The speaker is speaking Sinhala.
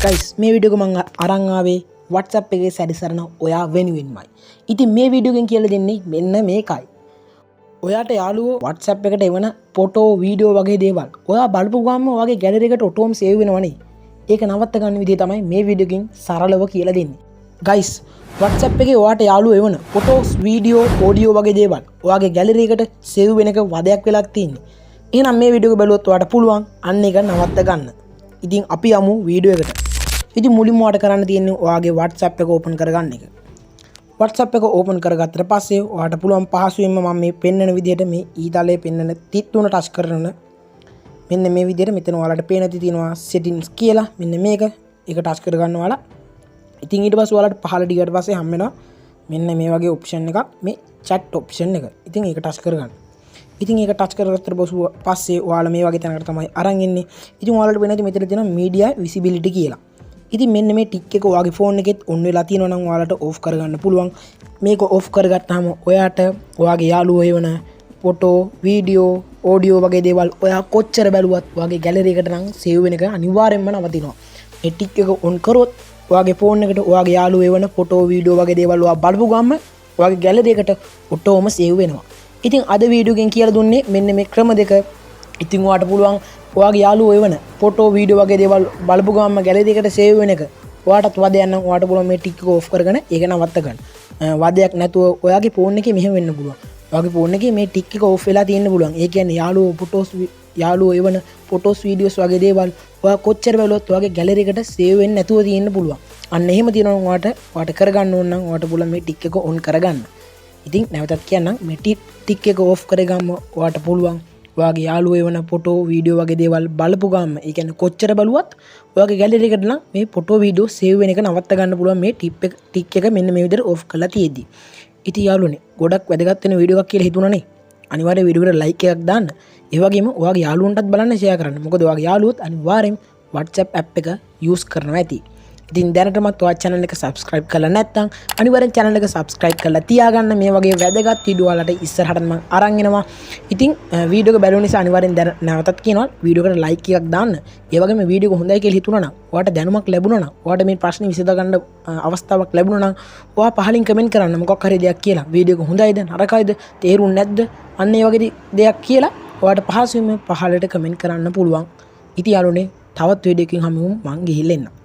ගයිස් මේ වීඩියෝ එක මම අරන් ආවේ WhatsApp එකේ සැරිසරන ඔයා වෙනුවෙන්මයි. ඉතින් මේ වීඩියෝ එකෙන් කියලා දෙන්නේ මෙන්න මේකයි. ඔයාට යාළුවෝ WhatsApp එකට එවන ෆොටෝ වීඩියෝ වගේ දේවල් ඔයා බලපු ගමන් ඔයාගේ ගැලරි එකට ඔටෝම සේව් වෙනවනේ. ඒක නවත්ත ගන්න විදිය තමයි මේ වීඩියෝ එකෙන් සරලව කියලා දෙන්නේ. ගයිස් WhatsApp එකේ ඔයාට යාළුවෝ එවන ෆොටෝස් වීඩියෝ ඔඩියෝ වගේ දේවල් ඔයාගේ ගැලරි එකට සේව් වෙන එක වදයක් වෙලා තියෙන්නේ. එහෙනම් මේ වීඩියෝ එක බලුවොත් ඔයාට පුළුවන් අන්න ඒක නවත්ත ගන්න. ඉතින් අපි යමු වීඩියෝ එකට. ඉතින් මුලින්ම ඔයාලට කරන්න තියෙන්නේ ඔයාගේ WhatsApp එක ඕපන් කරගන්න එක. WhatsApp එක ඕපන් කරගත්තට පස්සේ ඔයාලට පුළුවන් පහසුවෙන්ම මම මේ පෙන්වන විදිහට මේ ඊතලයේ පෙන්වන තිත් තුන ටච් කරන මෙන්න මේ විදිහට මෙතන ඔයාලට පේන තියෙනවා settings කියලා මෙන්න මේක ඒක ටච් කරගන්න ඔයාලා. ඉතින් ඊට පස්සේ ඔයාලට පහළට ගියට පස්සේ හම් වෙනවා මෙන්න මේ වගේ ඔප්ෂන් එකක් මේ chat ඔප්ෂන් එක. ඉතින් ඒක ටච් කරගන්න. ඉතින් ඒක ටච් කරගත්තට පස්සේ ඔයාලා මේ වගේ තැනකට තමයි අරන් එන්නේ. ඉතින් ඔයාලට වෙනදී මෙතන තියෙනවා media visibility කියලා. ඉතින් මෙන්න මේ ටික් එක ඔයාගේ ෆෝන් එකෙත් ඔන් වෙලා තියෙනවා නම් ඔයාලට ඕෆ් කරගන්න පුළුවන්. මේක ඕෆ් කරගත්තාම ඔයාට ඔයාගේ යාළුවෝ එවන ෆොටෝ, වීඩියෝ, ඔඩියෝ වගේ දේවල් ඔයා කොච්චර බැලුවත් ඔයාගේ ගැලරි එකට නම් සේව් වෙන එක අනිවාර්යෙන්ම නවතිනවා. මේ ටික් එක ඔන් කරොත් ඔයාගේ ෆෝන් එකට ඔයාගේ යාළුවෝ එවන ෆොටෝ, වීඩියෝ වගේ දේවල් ඔයා බලපු ගමන් ඔයාගේ ගැලරි එකට ඔටෝම සේව් වෙනවා. ඉතින් අද වීඩියෝ එකෙන් කියලා දුන්නේ මෙන්න මේ ක්‍රම දෙක. ඉතින් ඔයාට පුළුවන් ඔයාගේ යාළුවෝ එවන ෆොටෝ වීඩියෝ වගේ දේවල් බලපු ගමන්ම ගැලරි එකට සේව් වෙන එක ඔයාටත් වදයක් නම් ඔයාට පුළුවන් මේ ටික් එක ඕෆ් කරගෙන ඒක නවත්ත ගන්න. වදයක් නැතුව ඔයාගේ ෆෝන් එකේ මෙහෙම වෙන්න පුළුවන්. ඔයාගේ ෆෝන් එකේ මේ ටික් එක ඕෆ් වෙලා තියෙන්න පුළුවන්. ඒ කියන්නේ යාළුවෝ එවන ෆොටෝස් වීඩියෝස් වගේ දේවල් ඔයා කොච්චර බැලුවත් ඔයාගේ ගැලරි එකට සේව් වෙන්නේ නැතුව තියෙන්න පුළුවන්. අන්න එහෙම තියෙනවා ඔයාට කරගන්න ඕන නම් ඔයාට පුළුවන් මේ ටික් එක ඔන් කරගන්න. ඉතින් නැවතත් කියන්නම් මේ ටික් එක ඕෆ් කරගන්න ඔයාට පුළුවන් ඔයාගේ යාළුවෝ එවන ෆොටෝ වීඩියෝ වගේ දේවල් බලපු ගමන් ඒ කියන්නේ කොච්චර බලුවත් ඔයාගේ ගැලරි එකට නම් මේ ෆොටෝ වීඩියෝ සේව් වෙන එක නවත්ත ගන්න පුළුවන් මේ ටික් එක මෙන්න මේ විදිහට ඕෆ් කරලා තියෙද්දි. ඉතින් යාළුවනේ ගොඩක් වැදගත් වෙන වීඩියෝ එකක් කියලා හිතුණානේ. අනිවාර්යයෙන් වීඩියෝ එකට ලයික් එකක් දාන්න. ඒ වගේම ඔයාගේ යාළුවන්ටත් බලන්න ෂෙයා කරන්න. මොකද ඔයාගේ යාළුවොත් අනිවාර්යෙන් WhatsApp app එක use කරනවා ඇති. ඉතින් දැනටමත් ඔයා channel එක subscribe කරලා නැත්නම් අනිවාර්යෙන් channel එක subscribe කරලා තියාගන්න. මේ වගේ වැදගත් වීඩියෝ වලට ඉස්සරහට මම අරන් එනවා. ඉතින් වීඩියෝ එක බැලුව නිසා අනිවාර්යෙන් නැවතත් කියනවා වීඩියෝ එකට like එකක් දාන්න. ඒ වගේම වීඩියෝ එක හොඳයි කියලා හිතුණා නම් ඔයාට දැනුමක් ලැබුණා නම් ඔයාට මේ ප්‍රශ්නේ විසඳ ගන්න අවස්ථාවක් ලැබුණා නම් ඔයා පහලින් කමෙන්ට් කරන්න මොකක් හරි දෙයක් කියලා. වීඩියෝ එක හොඳයිද නරකයිද තේරුන්නේ නැද්ද අන්න ඒ වගේ දෙයක් කියලා ඔයාට පහසුවෙන්ම පහලට කමෙන්ට් කරන්න පුළුවන්. ඉතින් යාළුවනේ තවත් වීඩියෝ එකකින් හමුවෙමු. මං ගිහිල්ලා එන්නම්.